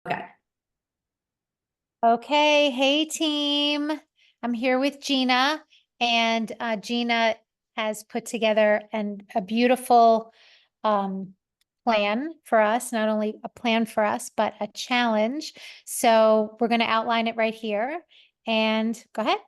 Okay. Okay, hey team. I'm here with Gina, and Gina has put together a beautiful um, plan for us, not only a plan for us, but a challenge. So we're going to outline it right here. And go ahead.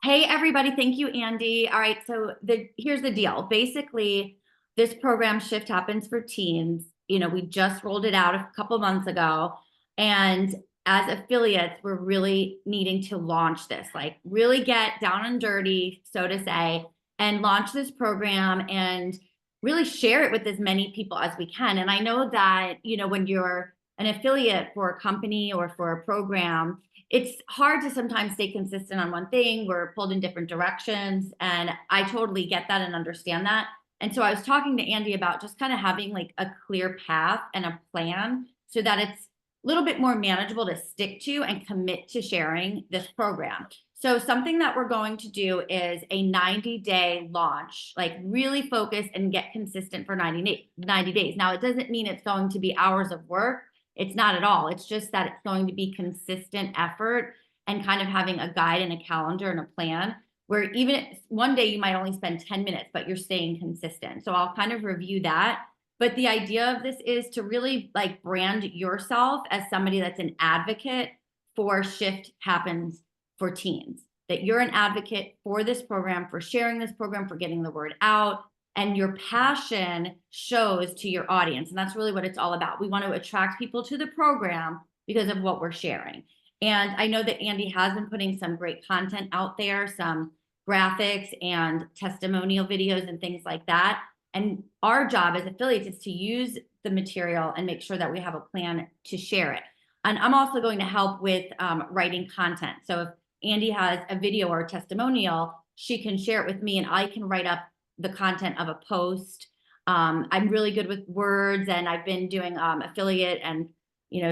Hey, everybody. Thank you, Andy. All right. So here's the deal. Basically, this program Shift Happens for Teens. We just rolled it out a couple months ago. And as affiliates, we're really needing to launch this, like really get down and dirty, so to say, and launch this program and really share it with as many people as we can. And I know that, when you're an affiliate for a company or for a program, it's hard to sometimes stay consistent on one thing. We're pulled in different directions. And I totally get that and understand that. And so I was talking to Andy about just kind of having like a clear path and a plan so that it's a little bit more manageable to stick to and commit to sharing this program. So something that we're going to do is a 90-day launch, like really focus and get consistent for 90 days. Now, it doesn't mean it's going to be hours of work. It's not at all. It's just that it's going to be consistent effort and kind of having a guide and a calendar and a plan where even one day you might only spend 10 minutes, but you're staying consistent. So I'll kind of review that. But the idea of this is to really like brand yourself as somebody that's an advocate for Shift Happens for Teens, that you're an advocate for this program, for sharing this program, for getting the word out, and your passion shows to your audience. And that's really what it's all about. We want to attract people to the program because of what we're sharing. And I know that Andy has been putting some great content out there, some graphics and testimonial videos and things like that. And our job as affiliates is to use the material and make sure that we have a plan to share it. And I'm also going to help with writing content. So if Andy has a video or a testimonial, she can share it with me and I can write up the content of a post. I'm really good with words, and I've been doing affiliate and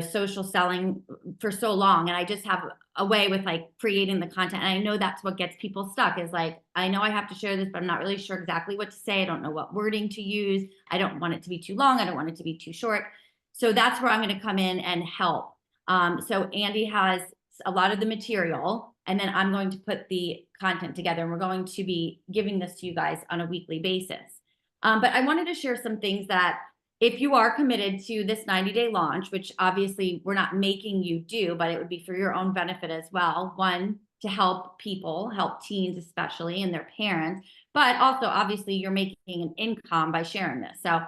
social selling for so long, and I just have a way with like creating the content. And I know that's what gets people stuck is like, I know I have to share this, but I'm not really sure exactly what to say. I don't know what wording to use. I don't want it to be too long. I don't want it to be too short. So that's where I'm going to come in and help. So Andy has a lot of the material, and then I'm going to put the content together, and we're going to be giving this to you guys on a weekly basis. But I wanted to share some things that if you are committed to this 90-day launch, which obviously we're not making you do, but it would be for your own benefit as well. One, to help people, help teens especially and their parents, but also obviously you're making an income by sharing this. So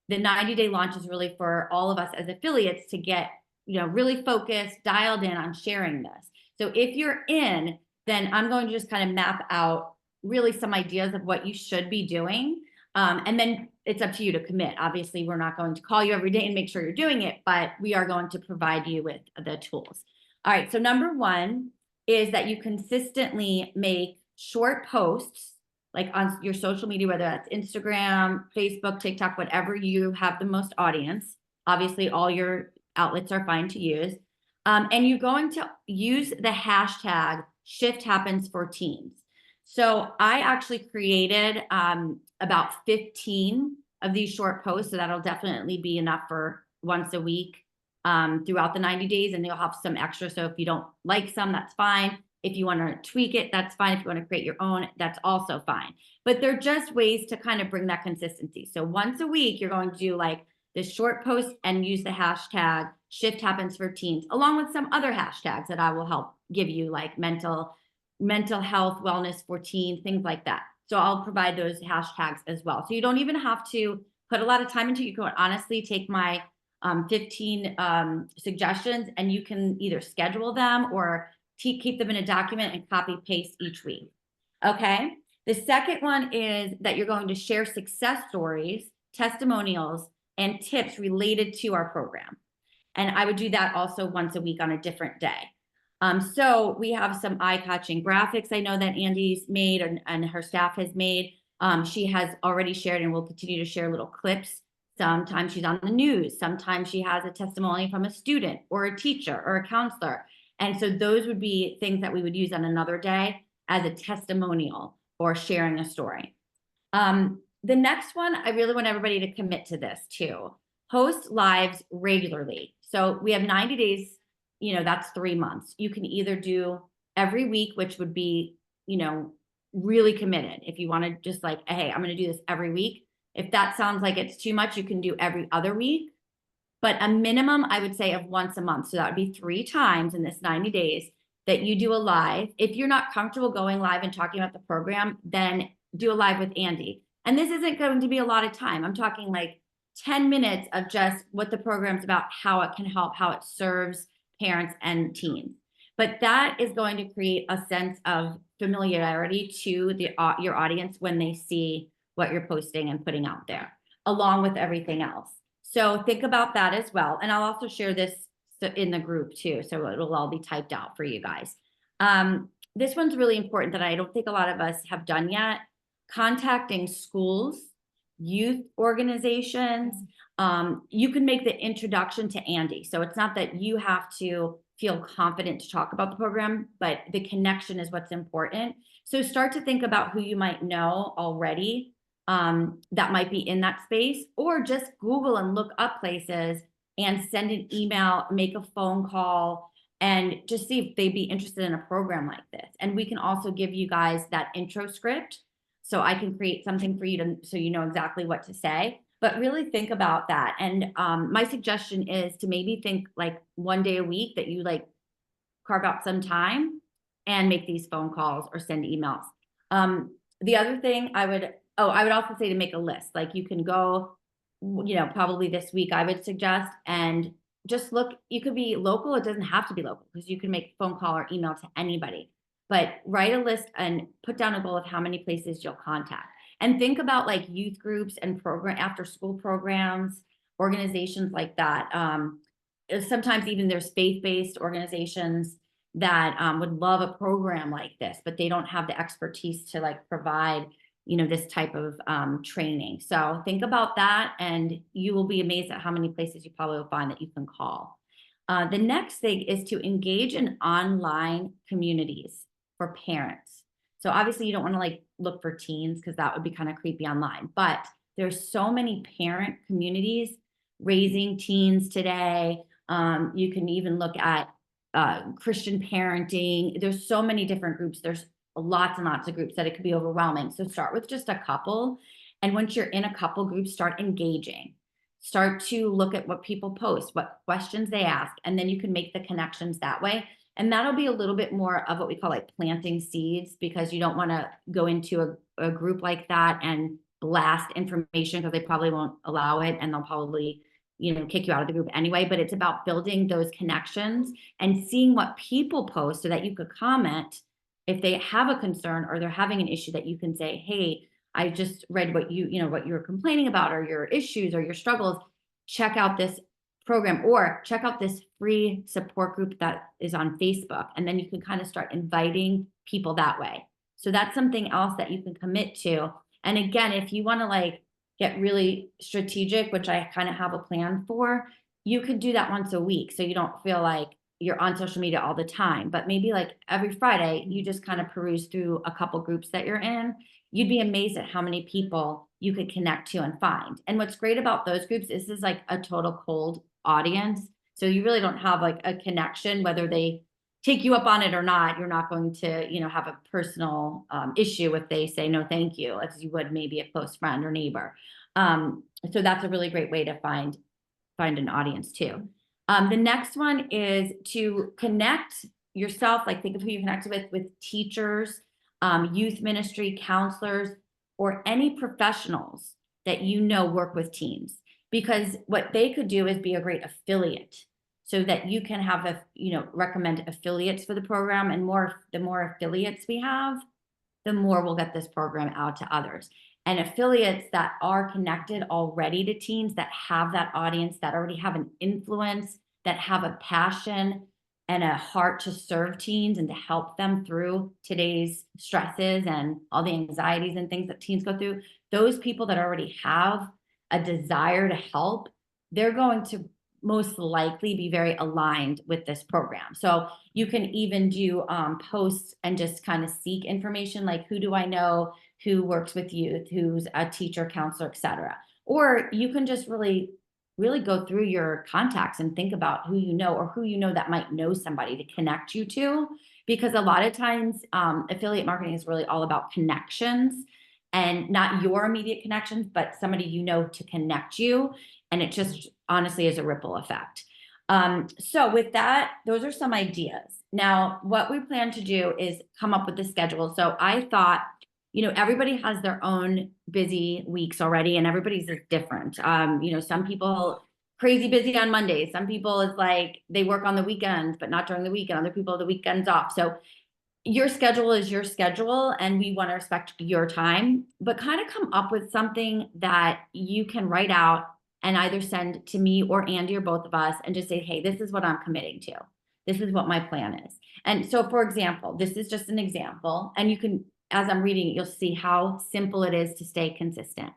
the 90-day launch is really for all of us as affiliates to get really focused, dialed in on sharing this. So if you're in, then I'm going to just kind of map out really some ideas of what you should be doing. And then it's up to you to commit. Obviously, we're not going to call you every day and make sure you're doing it, but we are going to provide you with the tools. All right, so number one is that you consistently make short posts, like on your social media, whether that's Instagram, Facebook, TikTok, whatever you have the most audience. Obviously, all your outlets are fine to use. And you're going to use the hashtag Shift Happens for Teens. So I actually created about 15 of these short posts. So that'll definitely be enough for once a week throughout the 90 days. And you'll have some extra. So if you don't like some, that's fine. If you want to tweak it, that's fine. If you want to create your own, that's also fine. But they're just ways to kind of bring that consistency. So once a week, you're going to do like this short post and use the hashtag Shift Happens for Teens, along with some other hashtags that I will help give you, like mental health, wellness for teens, things like that. So I'll provide those hashtags as well. So you don't even have to put a lot of time into it. You can honestly take my 15 suggestions and you can either schedule them or keep them in a document and copy paste each week. Okay. The second one is that you're going to share success stories, testimonials, and tips related to our program. And I would do that also once a week on a different day. So we have some eye-catching graphics I know that Andy's made and her staff has made. She has already shared and will continue to share little clips. Sometimes she's on the news. Sometimes she has a testimony from a student or a teacher or a counselor. And so those would be things that we would use on another day as a testimonial or sharing a story. The next one, I really want everybody to commit to this too. Host lives regularly. So we have 90 days, that's 3 months. You can either do every week, which would be, really committed. If you want to just like, hey, I'm going to do this every week. If that sounds like it's too much, you can do every other week. But a minimum, I would say, of once a month. So that would be 3 times in this 90 days that you do a live. If you're not comfortable going live and talking about the program, then do a live with Andy. And this isn't going to be a lot of time. I'm talking like 10 minutes of just what the program's about, how it can help, how it serves parents and teens. But that is going to create a sense of familiarity to your audience when they see what you're posting and putting out there, along with everything else. So think about that as well. And I'll also share this in the group too. So it'll all be typed out for you guys. This one's really important that I don't think a lot of us have done yet. Contacting schools, youth organizations. You can make the introduction to Andy. So it's not that you have to feel confident to talk about the program, but the connection is what's important. So start to think about who you might know already that might be in that space, or just Google and look up places and send an email, make a phone call, and just see if they'd be interested in a program like this. And we can also give you guys that intro script. So I can create something for you so you know exactly what to say, but really think about that. And my suggestion is to maybe think like 1 day a week that you like carve out some time and make these phone calls or send emails. The other thing I would also say to make a list. Like you can go, probably this week I would suggest, and just look, you could be local. It doesn't have to be local because you can make a phone call or email to anybody, but write a list and put down a goal of how many places you'll contact. And think about like youth groups and after school programs, organizations like that. Sometimes even there's faith-based organizations that would love a program like this, but they don't have the expertise to like provide this type of training. So think about that, and you will be amazed at how many places you probably will find that you can call. The next thing is to engage in online communities for parents. So obviously you don't want to like look for teens because that would be kind of creepy online, but there's so many parent communities raising teens today. You can even look at Christian parenting. There's so many different groups. There's lots and lots of groups that it could be overwhelming. So start with just a couple. And once you're in a couple groups, start engaging. Start to look at what people post, what questions they ask, and then you can make the connections that way. And that'll be a little bit more of what we call like planting seeds, because you don't want to go into a group like that and blast information because they probably won't allow it, and they'll probably kick you out of the group anyway. But it's about building those connections and seeing what people post so that you could comment if they have a concern or they're having an issue, that you can say, hey, I just read what what you were complaining about, or your issues or your struggles. Check out this program, or check out this free support group that is on Facebook. And then you can kind of start inviting people that way. So that's something else that you can commit to. And again, if you want to like get really strategic, which I kind of have a plan for, you could do that once a week. So you don't feel like you're on social media all the time, but maybe like every Friday, you just kind of peruse through a couple groups that you're in. You'd be amazed at how many people you could connect to and find. And what's great about those groups is this is like a total cold audience. So you really don't have like a connection, whether they take you up on it or not. You're not going to, have a personal issue if they say no, thank you, as you would maybe a close friend or neighbor. So that's a really great way to find an audience too. The next one is to connect yourself, like think of who you connected with teachers, youth ministry, counselors, or any professionals that work with teens. Because what they could do is be a great affiliate, so that you can have recommend affiliates for the program. And the more affiliates we have, the more we'll get this program out to others. And affiliates that are connected already to teens, that have that audience, that already have an influence, that have a passion and a heart to serve teens and to help them through today's stresses and all the anxieties and things that teens go through. Those people that already have a desire to help, they're going to most likely be very aligned with this program. So you can even do posts and just kind of seek information, like who do I know who works with youth, who's a teacher, counselor, etc. Or you can just really really go through your contacts and think about who you know or who you know that might know somebody to connect you to. Because a lot of times affiliate marketing is really all about connections and not your immediate connections, but somebody you know to connect you. And it just honestly is a ripple effect. So with that, those are some ideas. Now, what we plan to do is come up with the schedule. So I thought, everybody has their own busy weeks already, and everybody's is different. Some people crazy busy on Mondays. Some people is like they work on the weekends, but not during the weekend. Other people have the weekends off. So your schedule is your schedule, and we want to respect your time, but kind of come up with something that you can write out and either send to me or Andy or both of us and just say, hey, this is what I'm committing to. This is what my plan is. And so, for example, this is just an example, and you can, as I'm reading it, you'll see how simple it is to stay consistent.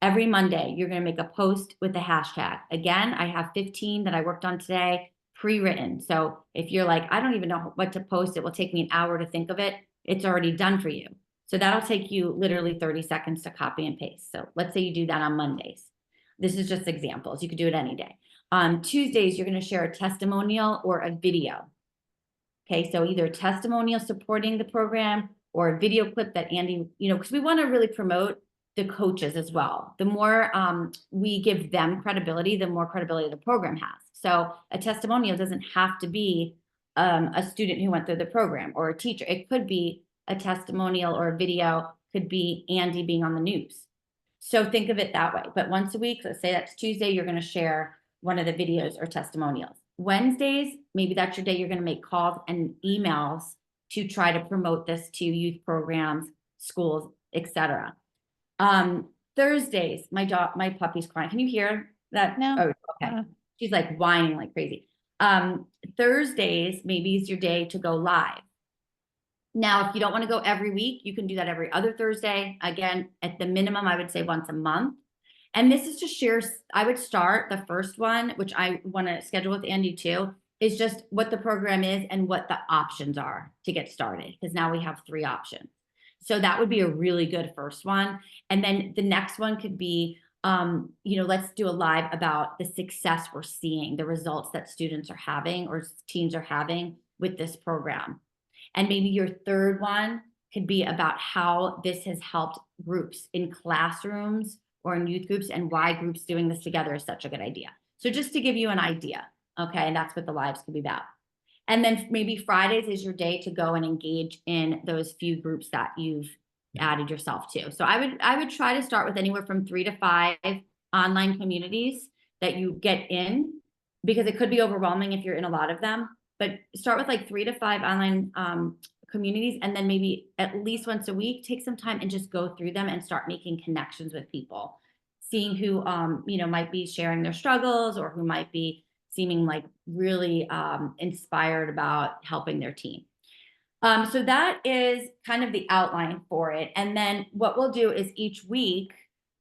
Every Monday, you're going to make a post with the hashtag. Again, I have 15 that I worked on today, pre-written. So if you're like, I don't even know what to post, it will take me an hour to think of it. It's already done for you. So that'll take you literally 30 seconds to copy and paste. So let's say you do that on Mondays. This is just examples. You could do it any day. On Tuesdays, you're going to share a testimonial or a video. Okay, so either a testimonial supporting the program or a video clip that Andy, because we want to really promote the coaches as well. The more we give them credibility, the more credibility the program has. So a testimonial doesn't have to be a student who went through the program or a teacher. It could be a testimonial or a video, could be Andy being on the news. So think of it that way. But once a week, let's say that's Tuesday, you're going to share one of the videos or testimonials. Wednesdays, maybe that's your day you're going to make calls and emails to try to promote this to youth programs, schools, etc. Thursdays, my puppy's crying. Can you hear that? No. Oh, okay. She's like whining like crazy. Thursdays, maybe is your day to go live. Now, if you don't want to go every week, you can do that every other Thursday. Again, at the minimum, I would say once a month. And this is to share, I would start the first one, which I want to schedule with Andy too, is just what the program is and what the options are to get started. Because now we have 3 options. So that would be a really good first one. And then the next one could be, let's do a live about the success we're seeing, the results that students are having or teens are having with this program. And maybe your third one could be about how this has helped groups in classrooms or in youth groups and why groups doing this together is such a good idea. So just to give you an idea, okay, and that's what the lives could be about. And then maybe Fridays is your day to go and engage in those few groups that you've added yourself to. So I would try to start with anywhere from 3 to 5 online communities that you get in, because it could be overwhelming if you're in a lot of them. But start with like 3 to 5 online communities, and then maybe at least once a week, take some time and just go through them and start making connections with people, seeing who might be sharing their struggles or who might be seeming like really inspired about helping their team. So that is kind of the outline for it. And then what we'll do is each week,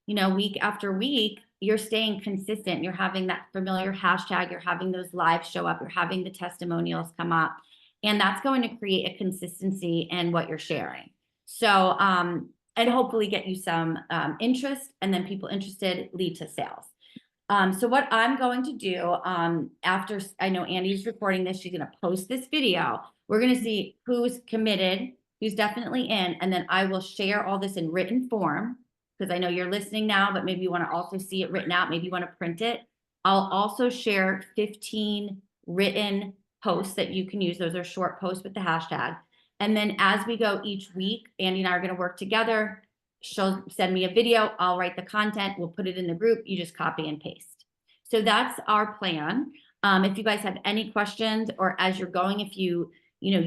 week after week, you're staying consistent. You're having that familiar hashtag. You're having those lives show up. You're having the testimonials come up. And that's going to create a consistency in what you're sharing. So, and hopefully get you some interest, and then people interested lead to sales. So what I'm going to do after I know Andy's recording this, she's going to post this video. We're going to see who's committed, who's definitely in, and then I will share all this in written form, because I know you're listening now, but maybe you want to also see it written out. Maybe you want to print it. I'll also share 15 written posts that you can use. Those are short posts with the hashtag. And then as we go each week, Andy and I are going to work together. She'll send me a video. I'll write the content. We'll put it in the group. You just copy and paste. So that's our plan. If you guys have any questions, or as you're going, if you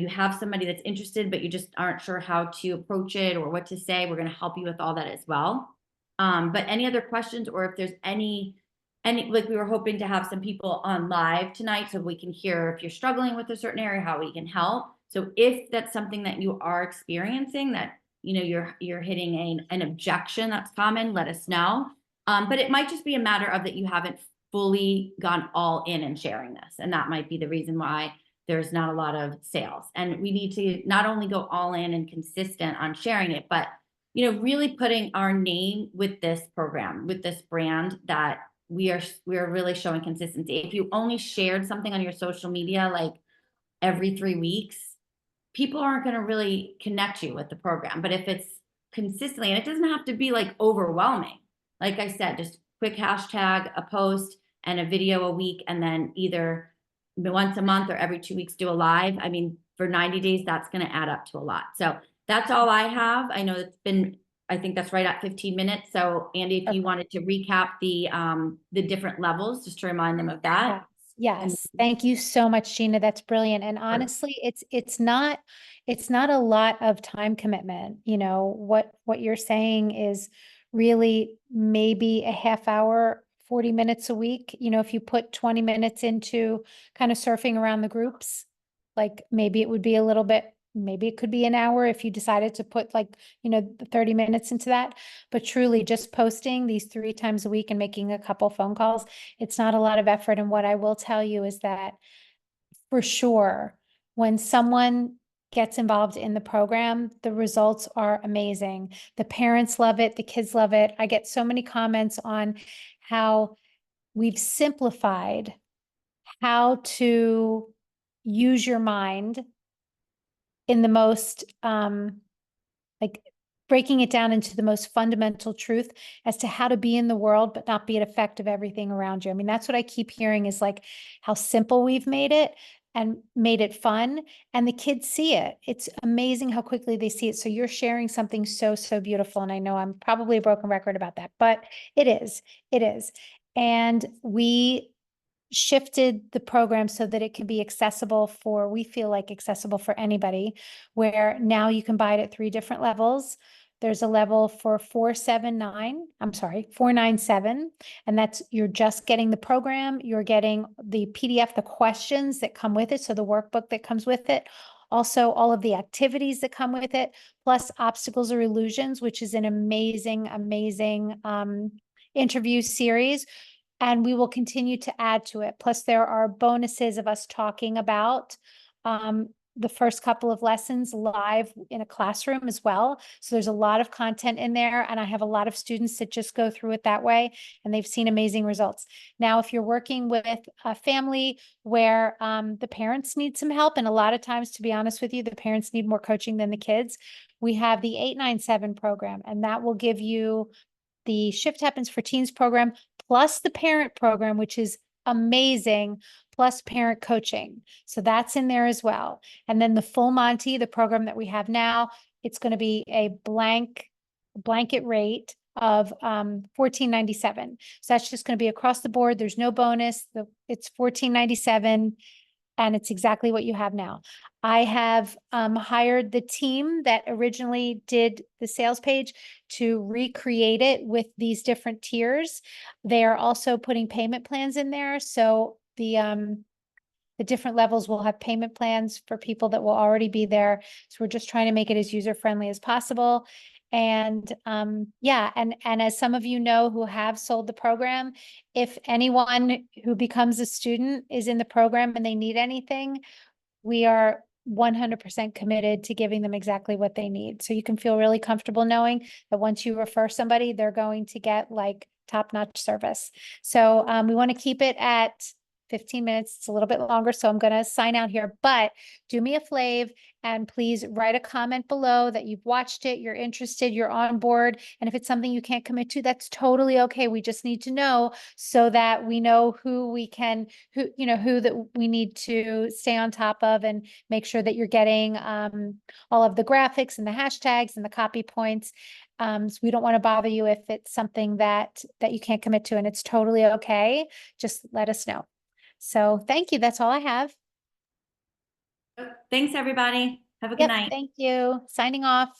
have somebody that's interested, but you just aren't sure how to approach it or what to say, we're going to help you with all that as well. But any other questions, or if there's any, like we were hoping to have some people on live tonight so we can hear if you're struggling with a certain area, how we can help. So if that's something that you are experiencing, that you're hitting an objection that's common, let us know. But it might just be a matter of that you haven't fully gone all in and sharing this, and that might be the reason why there's not a lot of sales. And we need to not only go all in and consistent on sharing it, but really putting our name with this program, with this brand that we are really showing consistency. If you only shared something on your social media like every 3 weeks, people aren't going to really connect you with the program. But if it's consistently, and it doesn't have to be like overwhelming, like I said, just quick hashtag, a post, and a video a week, and then either once a month or every 2 weeks do a live. I mean, for 90 days, that's going to add up to a lot. So that's all I have. I know it's been, I think that's right at 15 minutes. So Andy, if you wanted to recap the different levels, just to remind them of that. Yes. Thank you so much, Gina. That's brilliant. And honestly, it's not a lot of time commitment. You know, what you're saying is really maybe a half hour, 40 minutes a week. You know, if you put 20 minutes into kind of surfing around the groups, like maybe it would be a little bit, maybe it could be an hour if you decided to put like, you know, 30 minutes into that. But truly just posting these 3 times a week and making a couple phone calls, it's not a lot of effort. And what I will tell you is that for sure, when someone gets involved in the program, the results are amazing. The parents love it. The kids love it. I get so many comments on how we've simplified how to use your mind in the most, like breaking it down into the most fundamental truth as to how to be in the world, but not be an effect of everything around you. I mean, that's what I keep hearing is like how simple we've made it and made it fun. And the kids see it. It's amazing how quickly they see it. So you're sharing something so, so beautiful. And I know I'm probably a broken record about that, but it is. And we shifted the program so that it can be accessible for, we feel like accessible for anybody, where now you can buy it at 3 different levels. There's a level for 497, and that's, you're just getting the program, you're getting the PDF, the questions that come with it, so the workbook that comes with it, also all of the activities that come with it, plus Obstacles or Illusions, which is an amazing, amazing interview series. And we will continue to add to it. Plus, there are bonuses of us talking about the first couple of lessons live in a classroom as well. So there's a lot of content in there. And I have a lot of students that just go through it that way, and they've seen amazing results. Now, if you're working with a family where the parents need some help, and a lot of times, to be honest with you, the parents need more coaching than the kids, we have the 897 program, and that will give you the Shift Happens for Teens program, plus the parent program, which is amazing, plus parent coaching. So that's in there as well. And then the Full Monty, the program that we have now, it's going to be a blanket rate of $14.97. So that's just going to be across the board. There's no bonus. It's $14.97. And it's exactly what you have now. I have hired the team that originally did the sales page to recreate it with these different tiers. They are also putting payment plans in there. So the different levels will have payment plans for people that will already be there. So we're just trying to make it as user-friendly as possible. And yeah, and as some of you know who have sold the program, if anyone who becomes a student is in the program and they need anything, we are 100% committed to giving them exactly what they need. So you can feel really comfortable knowing that once you refer somebody, they're going to get like top-notch service. So we want to keep it at 15 minutes. It's a little bit longer, so I'm going to sign out here, but do me a flav and please write a comment below that you've watched it, you're interested, you're on board. And if it's something you can't commit to, that's totally okay. We just need to know so that we know who that we need to stay on top of and make sure that you're getting all of the graphics and the hashtags and the copy points. So we don't want to bother you if it's something that you can't commit to, and it's totally okay. Just let us know. So thank you. That's all I have. Thanks, everybody. Have a good night. Thank you. Signing off.